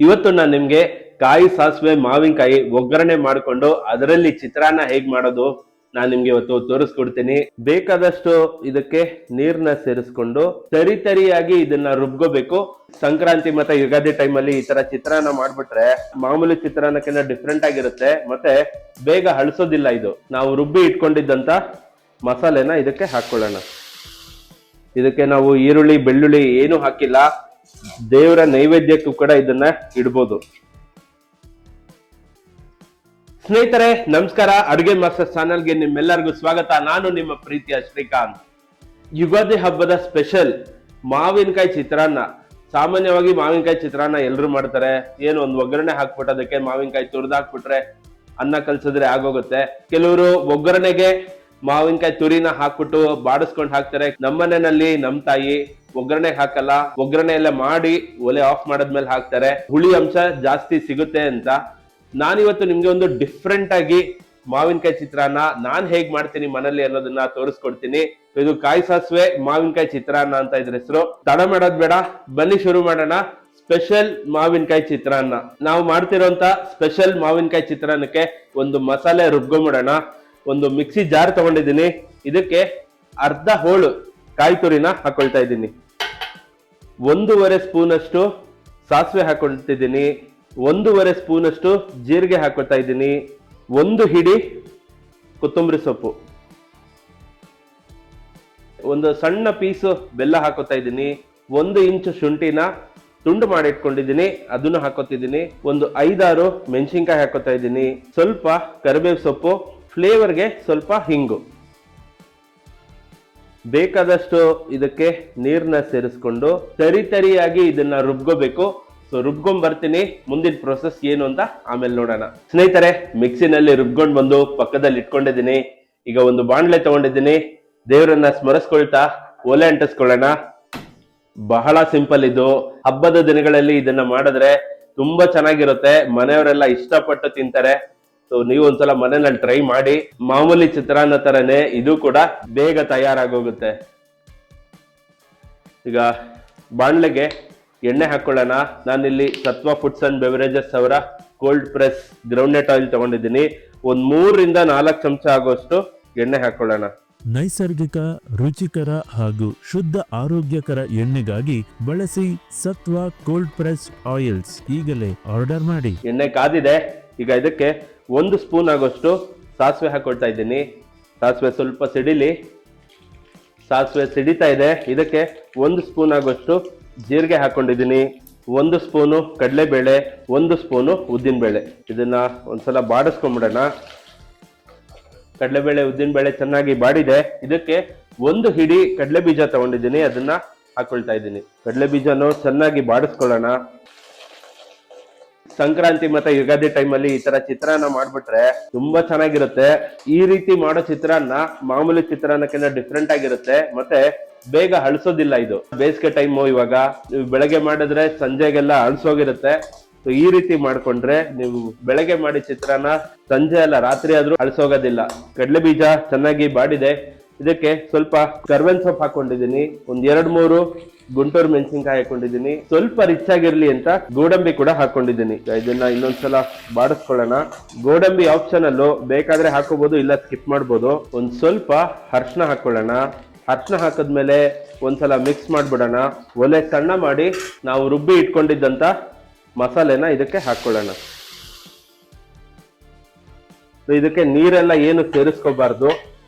ಇವತ್ತು ನಾನು ನಿಮ್ಗೆ ಕಾಯಿ ಸಾಸಿವೆ ಮಾವಿನಕಾಯಿ ಒಗ್ಗರಣೆ ಮಾಡಿಕೊಂಡು ಅದರಲ್ಲಿ ಚಿತ್ರಾನ್ನ ಹೇಗ್ ಮಾಡೋದು ನಾನು ನಿಮ್ಗೆ ಇವತ್ತು ತೋರಿಸ್ಕೊಡ್ತೀನಿ. ಬೇಕಾದಷ್ಟು ಇದಕ್ಕೆ ನೀರ್ನ ಸೇರಿಸ್ಕೊಂಡು ತರಿಯಾಗಿ ಇದನ್ನ ರುಬ್ಕೋಬೇಕು. ಸಂಕ್ರಾಂತಿ ಮತ್ತೆ ಯುಗಾದಿ ಟೈಮಲ್ಲಿ ಈ ತರ ಚಿತ್ರಾನ್ನ ಮಾಡ್ಬಿಟ್ರೆ ಮಾಮೂಲಿ ಚಿತ್ರಾನ್ನಕ್ಕಿಂತ ಡಿಫ್ರೆಂಟ್ ಆಗಿರುತ್ತೆ, ಮತ್ತೆ ಬೇಗ ಹಳಸೋದಿಲ್ಲ. ಇದು ನಾವು ರುಬ್ಬಿ ಇಟ್ಕೊಂಡಿದ್ದಂತ ಮಸಾಲೆನ ಇದಕ್ಕೆ ಹಾಕೊಳ್ಳೋಣ. ಇದಕ್ಕೆ ನಾವು ಈರುಳ್ಳಿ ಬೆಳ್ಳುಳ್ಳಿ ಏನು ಹಾಕಿಲ್ಲ, ದೇವರ ನೈವೇದ್ಯಕ್ಕೂ ಕೂಡ ಇದನ್ನ ಇಡ್ಬೋದು. ಸ್ನೇಹಿತರೆ ನಮಸ್ಕಾರ, ಅಡುಗೆ ಮಾಸ್ಟರ್ ಚಾನಲ್ಗೆ ನಿಮ್ಮೆಲ್ಲರಿಗೂ ಸ್ವಾಗತ. ನಾನು ನಿಮ್ಮ ಪ್ರೀತಿಯ ಶ್ರೀಕಾಂತ್. ಯುಗಾದಿ ಹಬ್ಬದ ಸ್ಪೆಷಲ್ ಮಾವಿನಕಾಯಿ ಚಿತ್ರಾನ್ನ. ಸಾಮಾನ್ಯವಾಗಿ ಮಾವಿನಕಾಯಿ ಚಿತ್ರಾನ್ನ ಎಲ್ಲರೂ ಮಾಡ್ತಾರೆ. ಏನು ಒಂದು ಒಗ್ಗರಣೆ ಹಾಕ್ಬಿಟ್ಟು ಅದಕ್ಕೆ ಮಾವಿನಕಾಯಿ ತುರಿದು ಹಾಕ್ಬಿಟ್ರೆ ಅನ್ನ ಕಲ್ಸಿದ್ರೆ ಆಗೋಗುತ್ತೆ. ಕೆಲವರು ಒಗ್ಗರಣೆಗೆ ಮಾವಿನಕಾಯಿ ತುರಿನ ಹಾಕ್ಬಿಟ್ಟು ಬಾಡಿಸ್ಕೊಂಡು ಹಾಕ್ತಾರೆ. ನಮ್ಮನೆಯಲ್ಲಿ ನಮ್ ತಾಯಿ ಒಗ್ಗರಣೆ ಹಾಕಲ್ಲ, ಒಗ್ಗರಣೆ ಎಲ್ಲ ಮಾಡಿ ಒಲೆ ಆಫ್ ಮಾಡದ್ಮೇಲೆ ಹಾಕ್ತಾರೆ, ಹುಳಿ ಅಂಶ ಜಾಸ್ತಿ ಸಿಗುತ್ತೆ ಅಂತ. ನಾನಿವತ್ತು ನಿಮ್ಗೆ ಒಂದು ಡಿಫ್ರೆಂಟ್ ಆಗಿ ಮಾವಿನಕಾಯಿ ಚಿತ್ರಾನ್ನ ನಾನ್ ಹೇಗ್ ಮಾಡ್ತೀನಿ ಮನೇಲಿ ಅನ್ನೋದನ್ನ ತೋರಿಸ್ಕೊಡ್ತೀನಿ. ಇದು ಕಾಯಿ ಸಾಸಿವೆ ಮಾವಿನಕಾಯಿ ಚಿತ್ರಾನ್ನ ಅಂತ ಇದ್ರ ಹೆಸರು. ತಡ ಮಾಡೋದ್ ಬೇಡ, ಬನ್ನಿ ಶುರು ಮಾಡೋಣ. ಸ್ಪೆಷಲ್ ಮಾವಿನಕಾಯಿ ಚಿತ್ರಾನ್ನ. ನಾವು ಮಾಡ್ತಿರೋಂತ ಸ್ಪೆಷಲ್ ಮಾವಿನಕಾಯಿ ಚಿತ್ರಾನ್ನಕ್ಕೆ ಒಂದು ಮಸಾಲೆ ರುಬ್ಕೊಂಬಿಡೋಣ. ಒಂದು ಮಿಕ್ಸಿ ಜಾರ್ ತಗೊಂಡಿದ್ದೀನಿ, ಇದಕ್ಕೆ ಅರ್ಧ ಹೋಳು ಕಾಯಿ ತುರಿನ ಹಾಕೊಳ್ತಾ ಇದ್ದೀನಿ. 1.5 ಸ್ಪೂನ್ ಅಷ್ಟು ಸಾಸಿವೆ ಹಾಕೊಳ್ತಿದ್ದೀನಿ, 1.5 ಸ್ಪೂನ್ ಅಷ್ಟು ಜೀರಿಗೆ ಹಾಕೊಳ್ತಾ ಇದ್ದೀನಿ, 1 ಹಿಡಿ ಕೊತ್ತಂಬರಿ ಸೊಪ್ಪು, ಒಂದು ಸಣ್ಣ ಪೀಸು ಬೆಲ್ಲ ಹಾಕೋತಾ ಇದ್ದೀನಿ, 1 ಇಂಚು ಶುಂಠಿನ ತುಂಡು ಮಾಡಿ ಇಟ್ಕೊಂಡಿದ್ದೀನಿ ಅದನ್ನು ಹಾಕೋತಿದ್ದೀನಿ, ಒಂದು 5-6 ಮೆಣಸಿನ್ಕಾಯಿ ಹಾಕೋತಾ ಇದ್ದೀನಿ, ಸ್ವಲ್ಪ ಕರಿಬೇವು ಸೊಪ್ಪು, ಫ್ಲೇವರ್ಗೆ ಸ್ವಲ್ಪ ಹಿಂಗು. ಬೇಕಾದಷ್ಟು ಇದಕ್ಕೆ ನೀರ್ನ ಸೇರಿಸ್ಕೊಂಡು ತರಿಯಾಗಿ ಇದನ್ನ ರುಬ್ಕೋಬೇಕು. ಸೊ ರುಬ್ಕೊಂಡ್ ಬರ್ತೀನಿ, ಮುಂದಿನ ಪ್ರೊಸೆಸ್ ಏನು ಅಂತ ಆಮೇಲೆ ನೋಡೋಣ. ಸ್ನೇಹಿತರೆ ಮಿಕ್ಸಿನಲ್ಲಿ ರುಬ್ಕೊಂಡ್ ಬಂದು ಪಕ್ಕದಲ್ಲಿ ಇಟ್ಕೊಂಡಿದ್ದೀನಿ. ಈಗ ಒಂದು ಬಾಣಲೆ ತಗೊಂಡಿದ್ದೀನಿ, ದೇವರನ್ನ ಸ್ಮರಿಸ್ಕೊಳ್ತಾ ಒಲೆ ಅಂಟಿಸ್ಕೊಳ್ಳೋಣ. ಬಹಳ ಸಿಂಪಲ್ ಇದು. ಹಬ್ಬದ ದಿನಗಳಲ್ಲಿ ಇದನ್ನ ಮಾಡಿದ್ರೆ ತುಂಬಾ ಚೆನ್ನಾಗಿರುತ್ತೆ, ಮನೆಯವರೆಲ್ಲ ಇಷ್ಟಪಟ್ಟು ತಿಂತಾರೆ. ಸೊ ನೀವು ಒಂದ್ಸಲ ಮನೆಯಲ್ಲಿ ಟ್ರೈ ಮಾಡಿ. ಮಾಮೂಲಿ ಚಿತ್ರಾನ್ನ ತರನೇ ಇದು ಕೂಡ ಬೇಗ ತಯಾರಾಗೋಗುತ್ತೆ. ಈಗ ಬಾಣ್ಲೆಗೆ ಎಣ್ಣೆ ಹಾಕೊಳ್ಳೋಣ. ನಾನಿಲ್ಲಿ ಸತ್ವ ಫುಡ್ಸ್ ಅಂಡ್ ಬೆವರೇಜಸ್ ಅವರ ಕೋಲ್ಡ್ ಪ್ರೆಸ್ ಗ್ರೌಂಡ್ನಟ್ ಆಯಿಲ್ ತಗೊಂಡಿದ್ದೀನಿ. ಒಂದ್ 3-4 ಚಮಚ ಆಗೋಷ್ಟು ಎಣ್ಣೆ ಹಾಕೊಳ್ಳೋಣ. ನೈಸರ್ಗಿಕ, ರುಚಿಕರ ಹಾಗೂ ಶುದ್ಧ ಆರೋಗ್ಯಕರ ಎಣ್ಣೆಗಾಗಿ ಬಳಸಿ ಸತ್ವ ಕೋಲ್ಡ್ ಪ್ರೆಸ್ ಆಯಿಲ್ಸ್. ಈಗಲೇ ಆರ್ಡರ್ ಮಾಡಿ. ಎಣ್ಣೆ ಕಾದಿದೆ. ಈಗ ಇದಕ್ಕೆ 1 ಸ್ಪೂನ್ ಆಗೋಷ್ಟು ಸಾಸಿವೆ ಹಾಕೊಳ್ತಾ ಇದ್ದೀನಿ. ಸಾಸಿವೆ ಸ್ವಲ್ಪ ಸಿಡಿಲಿ. ಸಾಸಿವೆ ಸಿಡಿತಾ ಇದೆ. ಇದಕ್ಕೆ 1 ಸ್ಪೂನ್ ಆಗೋಷ್ಟು ಜೀರಿಗೆ ಹಾಕೊಂಡಿದ್ದೀನಿ, 1 ಸ್ಪೂನು ಕಡಲೆಬೇಳೆ, 1 ಸ್ಪೂನು ಉದ್ದಿನಬೇಳೆ. ಇದನ್ನ ಒಂದ್ಸಲ ಬಾಡಿಸ್ಕೊಂಡ್ಬಿಡೋಣ. ಕಡಲೆಬೇಳೆ ಉದ್ದಿನಬೇಳೆ ಚೆನ್ನಾಗಿ ಬಾಡಿದೆ. ಇದಕ್ಕೆ 1 ಹಿಡಿ ಕಡಲೆ ಬೀಜ ತಗೊಂಡಿದ್ದೀನಿ, ಅದನ್ನ ಹಾಕೊಳ್ತಾ ಇದ್ದೀನಿ. ಕಡಲೆ ಬೀಜನು ಚೆನ್ನಾಗಿ ಬಾಡಿಸ್ಕೊಳ್ಳೋಣ. ಸಂಕ್ರಾಂತಿ ಮತ್ತೆ ಯುಗಾದಿ ಟೈಮಲ್ಲಿ ಈ ತರ ಚಿತ್ರಾನ್ನ ಮಾಡ್ಬಿಟ್ರೆ ತುಂಬಾ ಚೆನ್ನಾಗಿರುತ್ತೆ. ಈ ರೀತಿ ಮಾಡೋ ಚಿತ್ರಾನ್ನ ಮಾಮೂಲಿ ಚಿತ್ರಾನ್ನಕ್ಕಿಂತ ಡಿಫ್ರೆಂಟ್ ಆಗಿರುತ್ತೆ, ಮತ್ತೆ ಬೇಗ ಹಳಸೋದಿಲ್ಲ. ಇದು ಬೇಸಿಗೆ ಟೈಮು, ಇವಾಗ ನೀವು ಬೆಳಗ್ಗೆ ಮಾಡಿದ್ರೆ ಸಂಜೆಗೆಲ್ಲ ಹಳಸೋಗಿರುತ್ತೆ. ಈ ರೀತಿ ಮಾಡ್ಕೊಂಡ್ರೆ ನೀವು ಬೆಳಗ್ಗೆ ಮಾಡಿ ಚಿತ್ರಾನ್ನ ಸಂಜೆ ಅಲ್ಲ ರಾತ್ರಿ ಆದ್ರೂ ಹಳಸೋಗೋದಿಲ್ಲ. ಕಡಲೆ ಬೀಜ ಚೆನ್ನಾಗಿ ಬಾಡಿದೆ. ಇದಕ್ಕೆ ಸ್ವಲ್ಪ ಕರ್ಬೇವಿನ ಸೊಪ್ಪು ಹಾಕೊಂಡಿದ್ದೀನಿ, ಒಂದ್ 2-3 ಗುಂಟೂರು ಮೆಣಸಿನ್ಕಾಯಿ ಹಾಕೊಂಡಿದ್ದೀನಿ. ಸ್ವಲ್ಪ ರಿಚ್ ಆಗಿರ್ಲಿ ಅಂತ ಗೋಡಂಬಿ ಕೂಡ ಹಾಕೊಂಡಿದ್ದೀನಿ. ಇದನ್ನ ಇನ್ನೊಂದ್ಸಲ ಬಾಡಿಸ್ಕೊಳ್ಳೋಣ. ಗೋಡಂಬಿ ಆಪ್ಷನಲ್ಲು, ಬೇಕಾದ್ರೆ ಹಾಕೋಬಹುದು, ಇಲ್ಲ ಸ್ಕಿಪ್ ಮಾಡ್ಬೋದು. ಒಂದ್ ಸ್ವಲ್ಪ ಅರ್ಶಿನ ಹಾಕೊಳ್ಳೋಣ. ಅರ್ಶಿನ ಹಾಕಿದ್ಮೇಲೆ ಒಂದ್ಸಲ ಮಿಕ್ಸ್ ಮಾಡ್ಬಿಡೋಣ. ಒಲೆ ಸಣ್ಣ ಮಾಡಿ ನಾವು ರುಬ್ಬಿ ಇಟ್ಕೊಂಡಿದ್ದಂತ ಮಸಾಲೆನ ಇದಕ್ಕೆ ಹಾಕೊಳ್ಳೋಣ. ಇದಕ್ಕೆ ನೀರೆಲ್ಲ ಏನು ಸೇರಿಸ್ಕೋಬಾರ್ದು.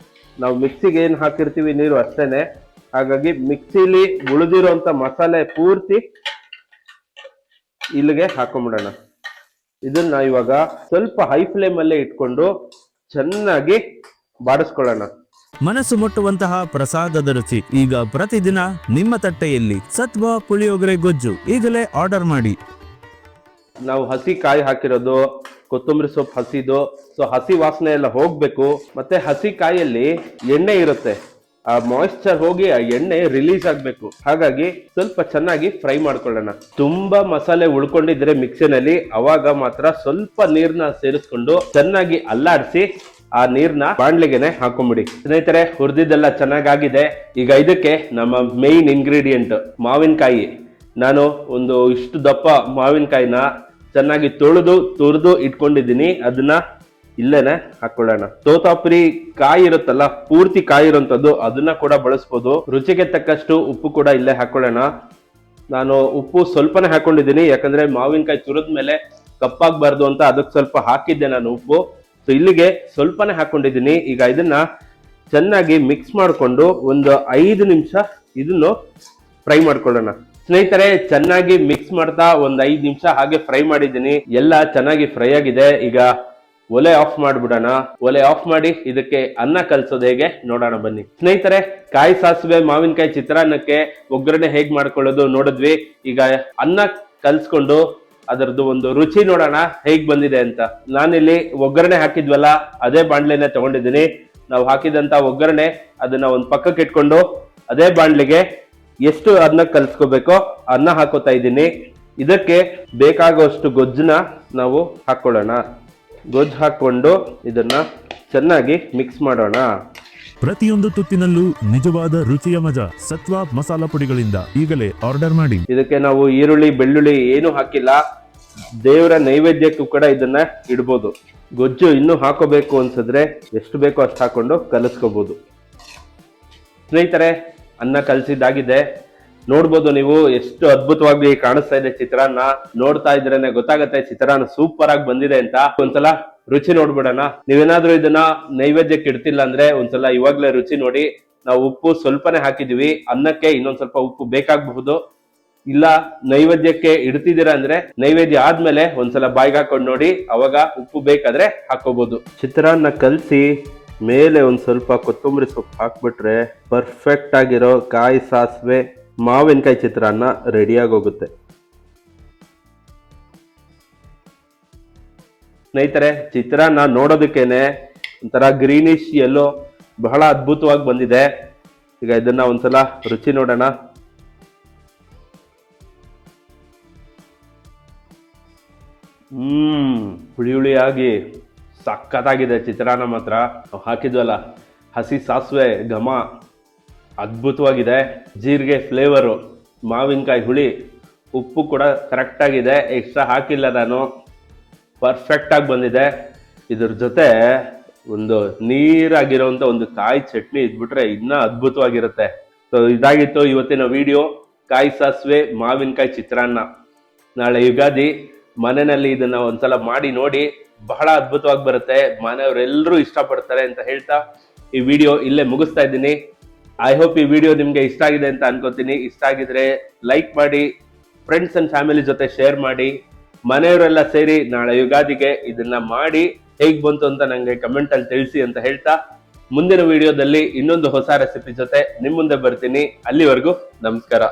ನಾವು ಮಿಕ್ಸಿಗೆ ಏನು ಹಾಕಿರ್ತೀವಿ ನೀರು ಅಷ್ಟೇನೆ. ಹಾಗಾಗಿ ಮಿಕ್ಸಿಲಿ ಉಳಿದಿರುವಂತ ಮಸಾಲೆ ಪೂರ್ತಿ ಇಲ್ಲಿಗೆ ಹಾಕೊಂಡ್ಬಿಡೋಣ. ಇದನ್ನ ಇವಾಗ ಸ್ವಲ್ಪ ಹೈ ಫ್ಲೇಮ್ ಅಲ್ಲೇ ಇಟ್ಕೊಂಡು ಚೆನ್ನಾಗಿ ಬಾಡಿಸ್ಕೊಳ್ಳೋಣ. ಮನಸ್ಸು ಮುಟ್ಟುವಂತಹ ಪ್ರಸಾದದ ರುಚಿ ಈಗ ಪ್ರತಿದಿನ ನಿಮ್ಮ ತಟ್ಟೆಯಲ್ಲಿ. ಸತ್ವ ಪುಳಿಯೋಗರೆ ಗೊಜ್ಜು ಈಗಲೇ ಆರ್ಡರ್ ಮಾಡಿ. ನಾವು ಹಸಿ ಕಾಯಿ ಹಾಕಿರೋದು, ಕೊತ್ತಂಬರಿ ಸೊಪ್ಪು ಹಸಿದು, ಸೊ ಹಸಿ ವಾಸನೆ ಎಲ್ಲ ಹೋಗ್ಬೇಕು. ಮತ್ತೆ ಹಸಿ ಕಾಯಲ್ಲಿ ಎಣ್ಣೆ ಇರುತ್ತೆ, ಆ ಮಾಯಿಶ್ಚರ್ ಹೋಗಿ ಆ ಎಣ್ಣೆ ರಿಲೀಸ್ ಆಗ್ಬೇಕು. ಹಾಗಾಗಿ ಸ್ವಲ್ಪ ಚೆನ್ನಾಗಿ ಫ್ರೈ ಮಾಡ್ಕೊಳ್ಳೋಣ. ತುಂಬಾ ಮಸಾಲೆ ಉಳ್ಕೊಂಡಿದ್ರೆ ಮಿಕ್ಸಿನಲ್ಲಿ, ಅವಾಗ ಮಾತ್ರ ಸ್ವಲ್ಪ ನೀರ್ನ ಸೇರಿಸ್ಕೊಂಡು ಚೆನ್ನಾಗಿ ಅಲ್ಲಾಡಿಸಿ ಆ ನೀರ್ನ ಬಾಣ್ಲಿಗೆನೆ ಹಾಕೊಂಡ್ಬಿಡಿ. ಸ್ನೇಹಿತರೆ ಹುರಿದಿದ್ದೆಲ್ಲ ಚೆನ್ನಾಗಾಗಿದೆ. ಈಗ ಇದಕ್ಕೆ ನಮ್ಮ ಮೇನ್ ಇಂಗ್ರೀಡಿಯೆಂಟ್ ಮಾವಿನಕಾಯಿ. ನಾನು ಒಂದು ಇಷ್ಟು ದಪ್ಪ ಮಾವಿನಕಾಯಿನ ಚೆನ್ನಾಗಿ ತೊಳೆದು ತುರಿದು ಇಟ್ಕೊಂಡಿದ್ದೀನಿ. ಅದನ್ನ ಇಲ್ಲೇನೆ ಹಾಕೊಳ್ಳೋಣ. ತೋತಾಪುರಿ ಕಾಯಿ ಇರುತ್ತಲ್ಲ, ಪೂರ್ತಿ ಕಾಯಿ ಇರೋಂಥದ್ದು, ಅದನ್ನ ಕೂಡ ಬಳಸ್ಬೋದು. ರುಚಿಗೆ ತಕ್ಕಷ್ಟು ಉಪ್ಪು ಕೂಡ ಇಲ್ಲೇ ಹಾಕೊಳ್ಳೋಣ. ನಾನು ಉಪ್ಪು ಸ್ವಲ್ಪನೇ ಹಾಕೊಂಡಿದ್ದೀನಿ, ಯಾಕಂದ್ರೆ ಮಾವಿನಕಾಯಿ ತುರಿದ್ಮೇಲೆ ಕಪ್ಪಾಗಬಾರ್ದು ಅಂತ ಅದಕ್ಕೆ ಸ್ವಲ್ಪ ಹಾಕಿದ್ದೆ ನಾನು ಉಪ್ಪು. ಸೊ ಇಲ್ಲಿಗೆ ಸ್ವಲ್ಪನೇ ಹಾಕೊಂಡಿದ್ದೀನಿ. ಈಗ ಇದನ್ನ ಚೆನ್ನಾಗಿ ಮಿಕ್ಸ್ ಮಾಡಿಕೊಂಡು ಒಂದು 5 ನಿಮಿಷ ಇದನ್ನು ಫ್ರೈ ಮಾಡ್ಕೊಳ್ಳೋಣ. ಸ್ನೇಹಿತರೆ, ಚೆನ್ನಾಗಿ ಮಿಕ್ಸ್ ಮಾಡ್ತಾ ಒಂದು 5 ನಿಮಿಷ ಹಾಗೆ ಫ್ರೈ ಮಾಡಿದ್ದೀನಿ. ಎಲ್ಲ ಚೆನ್ನಾಗಿ ಫ್ರೈ ಆಗಿದೆ. ಈಗ ಒಲೆ ಆಫ್ ಮಾಡ್ಬಿಡೋಣ. ಒಲೆ ಆಫ್ ಮಾಡಿ ಇದಕ್ಕೆ ಅನ್ನ ಕಲ್ಸೋದು ಹೇಗೆ ನೋಡೋಣ ಬನ್ನಿ. ಸ್ನೇಹಿತರೆ, ಕಾಯಿ ಸಾಸಿವೆ ಮಾವಿನಕಾಯಿ ಚಿತ್ರಾನ್ನಕ್ಕೆ ಒಗ್ಗರಣೆ ಹೇಗ್ ಮಾಡ್ಕೊಳ್ಳೋದು ನೋಡಿದ್ವಿ. ಈಗ ಅನ್ನ ಕಲ್ಸ್ಕೊಂಡು ಅದರದ್ದು ಒಂದು ರುಚಿ ನೋಡೋಣ ಹೇಗ್ ಬಂದಿದೆ ಅಂತ. ನಾನಿಲ್ಲಿ ಒಗ್ಗರಣೆ ಹಾಕಿದ್ವಲ್ಲ, ಅದೇ ಬಾಣ್ಲೆನೆ ತಗೊಂಡಿದ್ದೀನಿ. ನಾವು ಹಾಕಿದಂತ ಒಗ್ಗರಣೆ ಅದನ್ನ ಒಂದು ಪಕ್ಕಕ್ಕೆ ಇಟ್ಕೊಂಡು ಅದೇ ಬಾಣ್ಲಿಗೆ ಎಷ್ಟು ಅನ್ನ ಕಲ್ಸ್ಕೋಬೇಕೋ ಅನ್ನ ಹಾಕೋತಾ ಇದ್ದೀನಿ. ಇದಕ್ಕೆ ಬೇಕಾಗುವಷ್ಟು ಗೊಜ್ಜನ್ನ ನಾವು ಹಾಕೊಳ್ಳೋಣ. ಗೊಜ್ಜು ಹಾಕೊಂಡು ಇದನ್ನ ಚೆನ್ನಾಗಿ ಮಿಕ್ಸ್ ಮಾಡೋಣ. ಪ್ರತಿಯೊಂದು ತುತ್ತಿನಲ್ಲೂ ನಿಜವಾದ ರುಚಿಯ ಮಜಾ ಸತ್ವ ಮಸಾಲಾ ಪುಡಿಗಳಿಂದ ಈಗಲೇ ಆರ್ಡರ್ ಮಾಡಿ. ಇದಕ್ಕೆ ನಾವು ಈರುಳ್ಳಿ ಬೆಳ್ಳುಳ್ಳಿ ಏನು ಹಾಕಿಲ್ಲ. ದೇವರ ನೈವೇದ್ಯಕ್ಕೂ ಕೂಡ ಇದನ್ನ ಇಡ್ಬೋದು. ಗೊಜ್ಜು ಇನ್ನೂ ಹಾಕೋಬೇಕು ಅನ್ಸಿದ್ರೆ ಎಷ್ಟು ಬೇಕೋ ಅಷ್ಟು ಹಾಕೊಂಡು ಕಲಿಸ್ಕೋಬಹುದು. ಸ್ನೇಹಿತರೆ, ಅನ್ನ ಕಲಸಿದ್ದಾಗಿದೆ. ನೋಡ್ಬೋದು ನೀವು ಎಷ್ಟು ಅದ್ಭುತವಾಗಿ ಕಾಣಿಸ್ತಾ ಇದೆ ಚಿತ್ರಾನ್ನ. ನೋಡ್ತಾ ಇದ್ರೇನೆ ಗೊತ್ತಾಗತ್ತೆ ಚಿತ್ರಾನ್ನ ಸೂಪರ್ ಆಗಿ ಬಂದಿದೆ ಅಂತ. ಒಂದ್ಸಲ ರುಚಿ ನೋಡ್ಬಿಡೋಣ. ನೀವೇನಾದ್ರೂ ಇದನ್ನ ನೈವೇದ್ಯಕ್ಕೆ ಇಡ್ತಿಲ್ಲ ಅಂದ್ರೆ ಒಂದ್ಸಲ ಇವಾಗ್ಲೇ ರುಚಿ ನೋಡಿ. ನಾವು ಉಪ್ಪು ಸ್ವಲ್ಪನೇ ಹಾಕಿದೀವಿ. ಅನ್ನಕ್ಕೆ ಇನ್ನೊಂದ್ ಸ್ವಲ್ಪ ಉಪ್ಪು ಬೇಕಾಗಬಹುದು. ಇಲ್ಲ ನೈವೇದ್ಯಕ್ಕೆ ಇಡ್ತಿದ್ದೀರಾ ಅಂದ್ರೆ ನೈವೇದ್ಯ ಆದ್ಮೇಲೆ ಒಂದ್ಸಲ ಬಾಯಿಗೆ ಹಾಕೊಂಡು ನೋಡಿ, ಅವಾಗ ಉಪ್ಪು ಬೇಕಾದ್ರೆ ಹಾಕೋಬಹುದು. ಚಿತ್ರಾನ್ನ ಕಲಸಿ ಮೇಲೆ ಒಂದ್ ಸ್ವಲ್ಪ ಕೊತ್ತಂಬರಿ ಸೊಪ್ಪು ಹಾಕ್ಬಿಟ್ರೆ ಪರ್ಫೆಕ್ಟ್ ಆಗಿರೋ ಕಾಯಿ ಸಾಸಿವೆ ಮಾವಿನಕಾಯಿ ಚಿತ್ರಾನ್ನ ರೆಡಿಯಾಗಿ ಹೋಗುತ್ತೆ. ಸ್ನೇಹಿತರೆ, ಚಿತ್ರಾನ್ನ ನೋಡೋದಕ್ಕೇನೆ ಒಂಥರ ಗ್ರೀನಿಶ್ ಎಲ್ಲೋ ಬಹಳ ಅದ್ಭುತವಾಗಿ ಬಂದಿದೆ. ಈಗ ಇದನ್ನ ಒಂದ್ಸಲ ರುಚಿ ನೋಡೋಣ. ಹುಳಿ ಹುಳಿಯಾಗಿ ಸಖತ್ತಾಗಿದೆ ಚಿತ್ರಾನ್ನ ಮಾತ್ರ. ಹಾಕಿದ್ವಲ್ಲ ಹಸಿ ಸಾಸಿವೆ ಘಮ ಅದ್ಭುತವಾಗಿದೆ. ಜೀರಿಗೆ ಫ್ಲೇವರು, ಮಾವಿನಕಾಯಿ ಹುಳಿ, ಉಪ್ಪು ಕೂಡ ಕರೆಕ್ಟಾಗಿದೆ. ಎಕ್ಸ್ಟ್ರಾ ಹಾಕಿಲ್ಲ ನಾನು. ಪರ್ಫೆಕ್ಟಾಗಿ ಬಂದಿದೆ. ಇದ್ರ ಜೊತೆ ಒಂದು ನೀರಾಗಿರೋಂಥ ಒಂದು ಕಾಯಿ ಚಟ್ನಿ ಇದ್ಬಿಟ್ರೆ ಇನ್ನೂ ಅದ್ಭುತವಾಗಿರುತ್ತೆ. ಸೊ ಇದಾಗಿತ್ತು ಇವತ್ತಿನ ವಿಡಿಯೋ, ಕಾಯಿ ಸಾಸಿವೆ ಮಾವಿನಕಾಯಿ ಚಿತ್ರಾನ್ನ. ನಾಳೆ ಯುಗಾದಿ. ಮನೆಯಲ್ಲಿ ಇದನ್ನ ಒಂದ್ಸಲ ಮಾಡಿ ನೋಡಿ, ಬಹಳ ಅದ್ಭುತವಾಗಿ ಬರುತ್ತೆ. ಮನೆಯವರೆಲ್ಲರೂ ಇಷ್ಟಪಡ್ತಾರೆ ಅಂತ ಹೇಳ್ತಾ ಈ ವಿಡಿಯೋ ಇಲ್ಲೇ ಮುಗಿಸ್ತಾ ಇದ್ದೀನಿ. ಐ ಹೋಪ್ ಈ ವಿಡಿಯೋ ನಿಮ್ಗೆ ಇಷ್ಟ ಆಗಿದೆ ಅಂತ ಅನ್ಕೋತೀನಿ. ಇಷ್ಟ ಆಗಿದ್ರೆ ಲೈಕ್ ಮಾಡಿ, ಫ್ರೆಂಡ್ಸ್ ಅಂಡ್ ಫ್ಯಾಮಿಲಿ ಜೊತೆ ಶೇರ್ ಮಾಡಿ. ಮನೆಯವರೆಲ್ಲ ಸೇರಿ ನಾಳೆ ಯುಗಾದಿಗೆ ಇದನ್ನ ಮಾಡಿ ಹೇಗ್ ಬಂತು ಅಂತ ನಂಗೆ ಕಮೆಂಟ್ ಅಲ್ಲಿ ತಿಳಿಸಿ ಅಂತ ಹೇಳ್ತಾ ಮುಂದಿನ ವಿಡಿಯೋದಲ್ಲಿ ಇನ್ನೊಂದು ಹೊಸ ರೆಸಿಪಿ ಜೊತೆ ನಿಮ್ ಮುಂದೆ ಬರ್ತೀನಿ. ಅಲ್ಲಿವರೆಗೂ ನಮಸ್ಕಾರ.